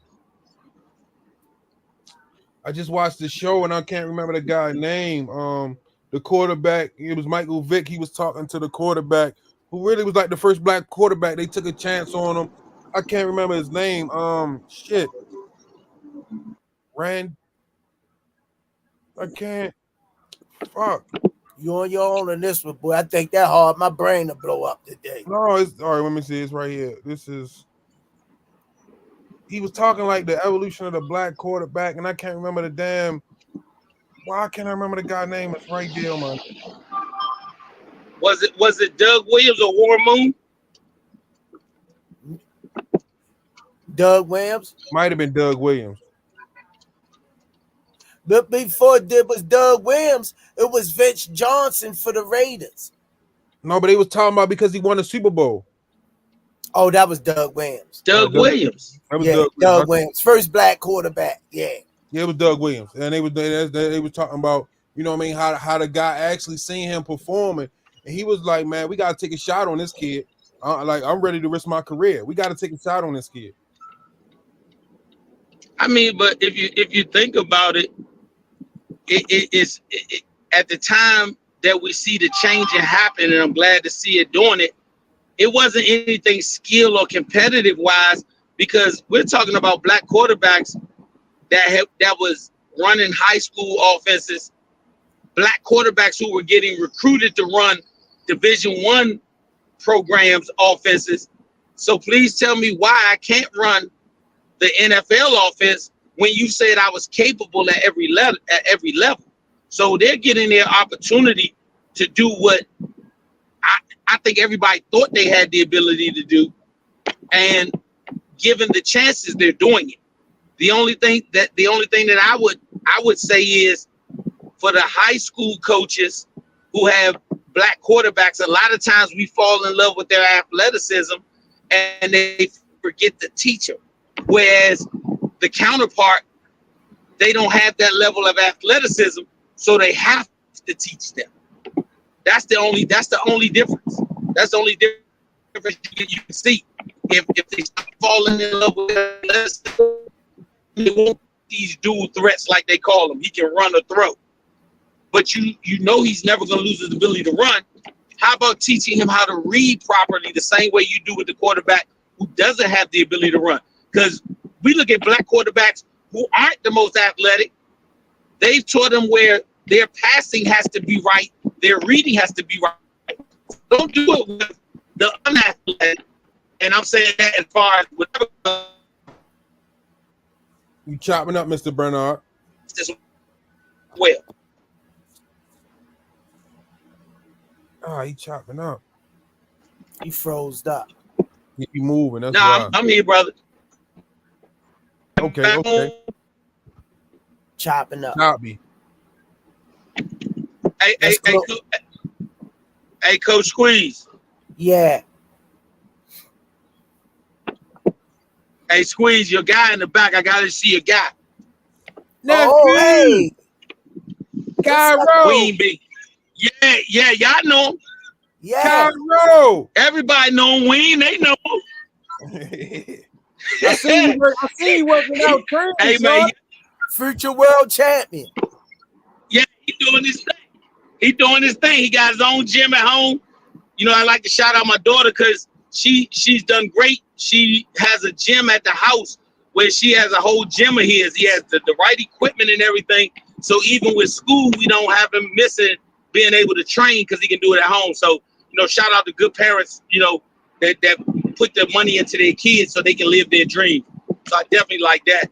I just watched the show and I can't remember the guy's name. The quarterback, it was Michael Vick. He was talking to the quarterback who really was like the first black quarterback. They took a chance on him. I can't remember his name. I can't. Fuck. You on your own in this one, boy. I think that hard. My brain will blow up today. No, it's all right. Let me see. It's right here. He was talking like the evolution of the black quarterback, and I can't remember the damn. Why can't I remember the guy's name? It's right there, man. Was it Doug Williams or War Moon? Doug Williams? Might have been Doug Williams. But before it was Doug Williams, it was Vince Johnson for the Raiders. No, but they was talking about because he won a Super Bowl. Oh, that was Doug Williams. Doug Williams. That was Doug Williams, first black quarterback. Yeah, it was Doug Williams, and they was talking about, you know what I mean, how the guy actually seen him performing, and he was like, man, we gotta take a shot on this kid. I'm ready to risk my career. We got to take a shot on this kid. I mean, but if you think about it, it's at the time that we see the change happen, and I'm glad to see it doing it. It wasn't anything skill or competitive wise, because we're talking about black quarterbacks that was running high school offenses, black quarterbacks who were getting recruited to run Division I programs offenses. So please tell me why I can't run the NFL offense when you said I was capable at every level. So they're getting their opportunity to do what I think everybody thought they had the ability to do, and given the chances, they're doing it. The only thing that I would say is, for the high school coaches who have black quarterbacks, a lot of times we fall in love with their athleticism and they forget to teach them. Whereas the counterpart, they don't have that level of athleticism, so they have to teach them. That's the only difference. That's the only difference you can see. If they start falling in love with athleticism, they won't these dual threats like they call them. He can run or throw. But you know he's never going to lose his ability to run. How about teaching him how to read properly the same way you do with the quarterback who doesn't have the ability to run? Because we look at black quarterbacks who aren't the most athletic. They've taught them where their passing has to be right, their reading has to be right. Don't do it with the unathletic. And I'm saying that as far as whatever. You chopping up, Mr. Bernard. Well. Ah, he chopping up. He froze up. He moving. That's why. I'm here, brother. Okay. Chopping up. Choppy. Hey, Coach Squeeze. Yeah. Hey, Squeeze, your guy in the back. I gotta see your guy. Oh, hey. Cairo. Queen B. Yeah, y'all know him. Yeah. Cairo. Everybody know him. Ween, they know him. I see you working out training. Hey, man. Future world champion. Yeah, he's doing his thing. He got his own gym at home. You know, I like to shout out my daughter because she's done great. She has a gym at the house where she has a whole gym of his. He has the right equipment and everything. So even with school, we don't have him missing being able to train because he can do it at home. So, you know, shout out to good parents, you know, that put their money into their kids so they can live their dream. So I definitely like that.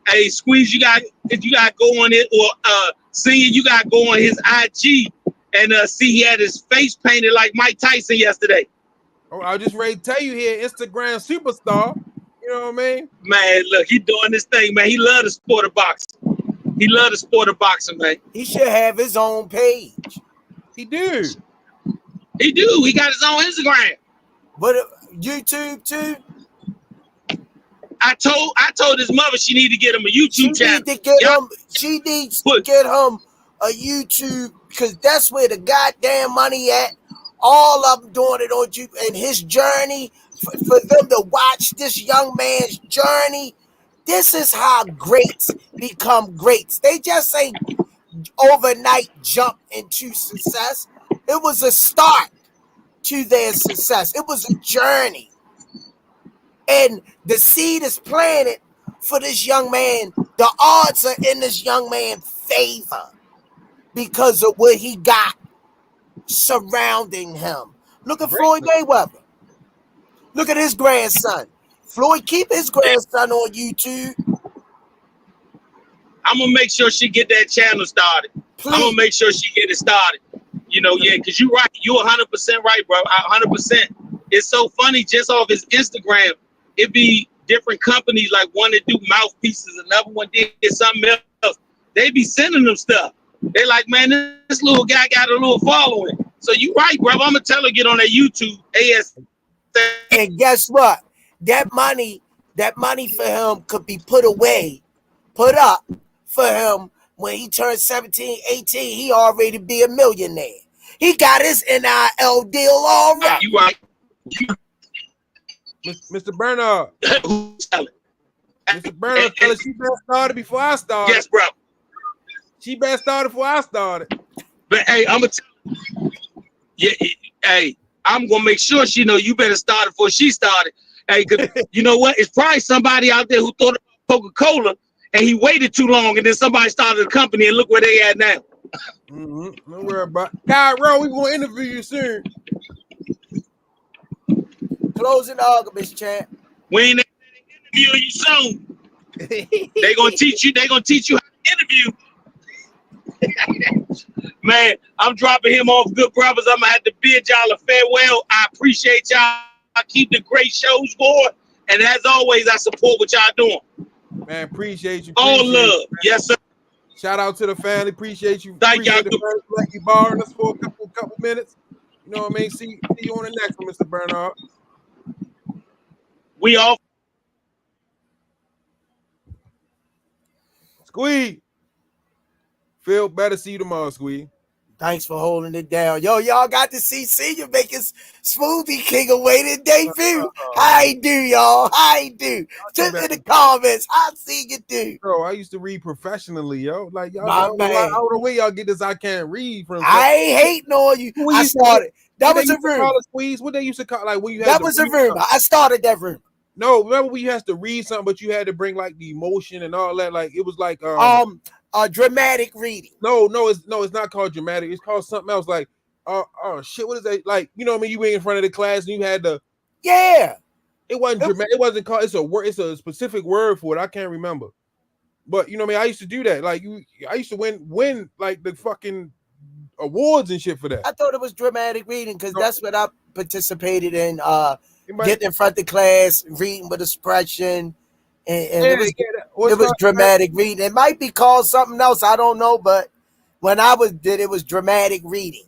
Hey, Squeeze, if you got to go on it, or Senior, you got to go on his IG and see he had his face painted like Mike Tyson yesterday. Oh, I just ready to tell you here, Instagram superstar. You know what I mean? Man, look, he doing this thing, man. He love the sport of boxing. He love the sport of boxing, man. He should have his own page. He do. He do. He got his own Instagram. But YouTube too. I told his mother she need to get him a YouTube channel. She needs to get him a YouTube, because that's where the goddamn money at. All of them doing it on YouTube, and his journey, for them to watch this young man's journey. This is how greats become greats. They just ain't overnight jump into success. It was a start to their success. It was a journey. And the seed is planted for this young man. The odds are in this young man's favor because of what he got surrounding him. Look at Floyd Mayweather. Look at his grandson. Floyd, keep his grandson on YouTube. I'm going to make sure she get that channel started. Please. I'm going to make sure she get it started. You know, yeah, because you're right. You're 100% right, bro. 100%. It's so funny, just off his Instagram, it be different companies, like one that do mouthpieces, another one did something else. They be sending them stuff. They like, man, this little guy got a little following. So you right, brother. I'm gonna tell her get on that YouTube AS. And guess what? That money for him could be put up for him when he turns 17, 18. He already be a millionaire. He got his NIL deal already. You right. Mr. Bernard. Who's telling? Mr. Bernard, tell her she best started before I started. Yes, bro. She best started before I started. But hey, I'm gonna tell you. Yeah, hey, I'm gonna make sure she know you better start before she started. Hey, cause you know what? It's probably somebody out there who thought about Coca-Cola and he waited too long, and then somebody started a company and look where they at now. Don't worry about it. Kyron, we gonna interview you soon. Closing arguments, champ. We ain't interview you soon. They gonna teach you. They gonna teach you how to interview. Man, I'm dropping him off, good brothers. I'm gonna have to bid y'all a farewell. I appreciate y'all. I keep the great shows going, and as always, I support what y'all doing. Man, appreciate you. All Appreciate love, you, yes sir. Shout out to the family. Appreciate you. Thank y'all. Like you borrowing us for a couple minutes. You know what I mean? See you on the next one, Mr. Bernard. We all Squeeze. Feel better. See you tomorrow, Squeeze. Thanks for holding it down. Yo, y'all got to see Senior make his Smoothie King away to debut. How he do, y'all? How he do? Tip in the comments. How Senior do? Bro, I used to read professionally, yo. Like, y'all, My I don't man. know where y'all get this I can't read from. I ain't hating on you. What I you started. That What was they a used to room. call it, Squeeze? What they used to call, like, when you had That to was a read room. something? I started that room. No, remember when you had to read something, but you had to bring like the emotion and all that. Like it was like Dramatic reading. No, it's not called dramatic. It's called something else. Like shit. What is that? Like, you know what I mean? You were in front of the class and you had to. Yeah. It wasn't dramatic. It wasn't called. It's a word. It's a specific word for it. I can't remember. But you know what I mean? I used to do that. Like I used to win like the fucking awards and shit for that. I thought it was dramatic reading because that's what I participated in. It might- Getting in front of the class, reading with expression, and it was What's dramatic reading. It might be called something else. I don't know, but when I did it was dramatic reading.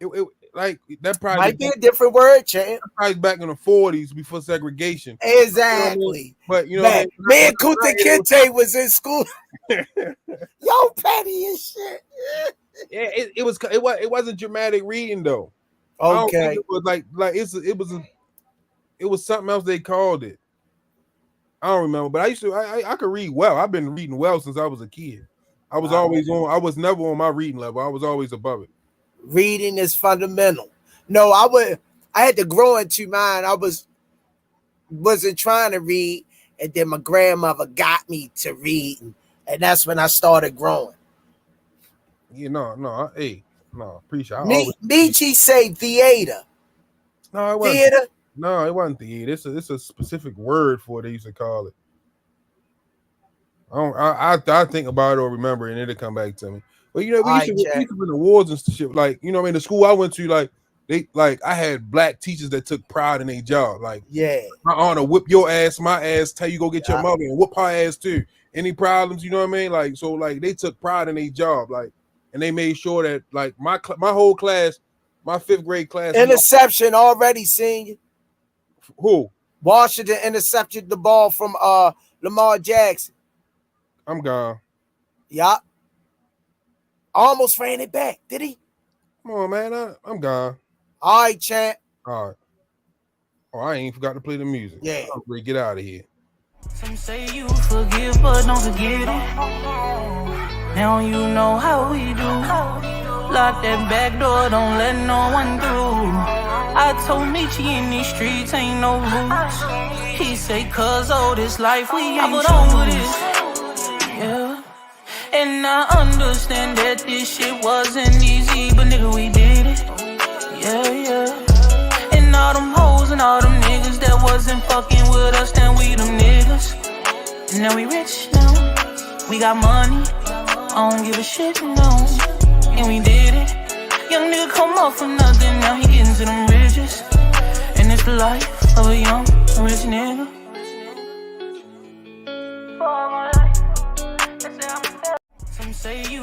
it like that probably Might be a different word, champ. probably back in the 40s before segregation. Exactly. But you know, Me and Kunta Kinte was in school. Yo, petty and shit. Yeah, it wasn't dramatic reading though. I don't Okay. think it was like it was something else they called it. I don't remember, but I could read well. I've been reading well since I was a kid. I was always on. I was never on my reading level. I was always above it. Reading is fundamental. No, I had to grow into mine. I wasn't trying to read, and then my grandmother got me to read, and that's when I started growing. You know, appreciate. Michi say theater. No, it wasn't. Theater. No, it wasn't theater. It's a specific word for it. They used to call it. I think about it or remember it, and it'll come back to me. But you know, we used to win awards and shit. Like, you know, I mean, the school I went to, I had black teachers that took pride in their job. Like, yeah, my honor, whip your ass, my ass, tell you go get your mother and whoop her ass too. Any problems, you know what I mean? Like, so like they took pride in their job, like, and they made sure that like my whole class, my 5th grade class, interception already seen. Who? Washington intercepted the ball from Lamar Jackson. I'm gone. Yup. Almost ran it back, did he? Come on, man. I'm gone. All right, champ. All right. Oh, I ain't forgot to play the music. Yeah. I'm get out of here. Some say you forgive, but don't forget it. Now you know how we do. Lock that back door, don't let no one through. I told Michi in these streets ain't no rules. He say, cause all this life we ain't put on with this. Yeah. And I understand that this shit wasn't easy, but nigga, we did it. Yeah. And all them hoes and all them niggas that wasn't fucking with us, then we them niggas. And now we rich now. We got money. I don't give a shit, no. And we did it. Young nigga come up for nothing, now he getting to them riches. And it's the life of a young rich nigga. say you